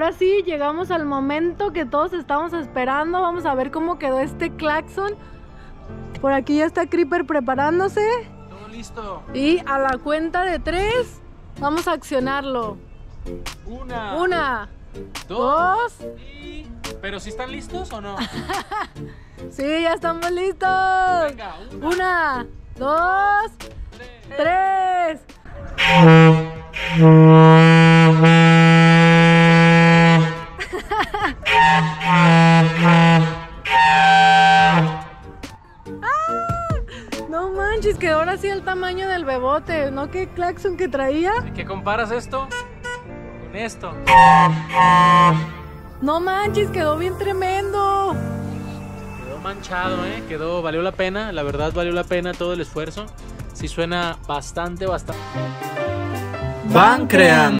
ahora sí llegamos al momento que todos estamos esperando. Vamos a ver cómo quedó este claxon. Por aquí ya está Creeper preparándose. Todo listo. Y a la cuenta de 3 vamos a accionarlo. Una, dos. Y... ¿Pero si están listos o no? Sí, ya estamos listos. Venga, una, dos, tres. No manches, quedó ahora sí el tamaño del bebote, ¿no? ¿Qué claxon que traía? ¿Qué comparas esto con esto? No manches, quedó bien tremendo. Quedó manchado, valió la pena, la verdad valió la pena todo el esfuerzo. Sí suena bastante. Van creando.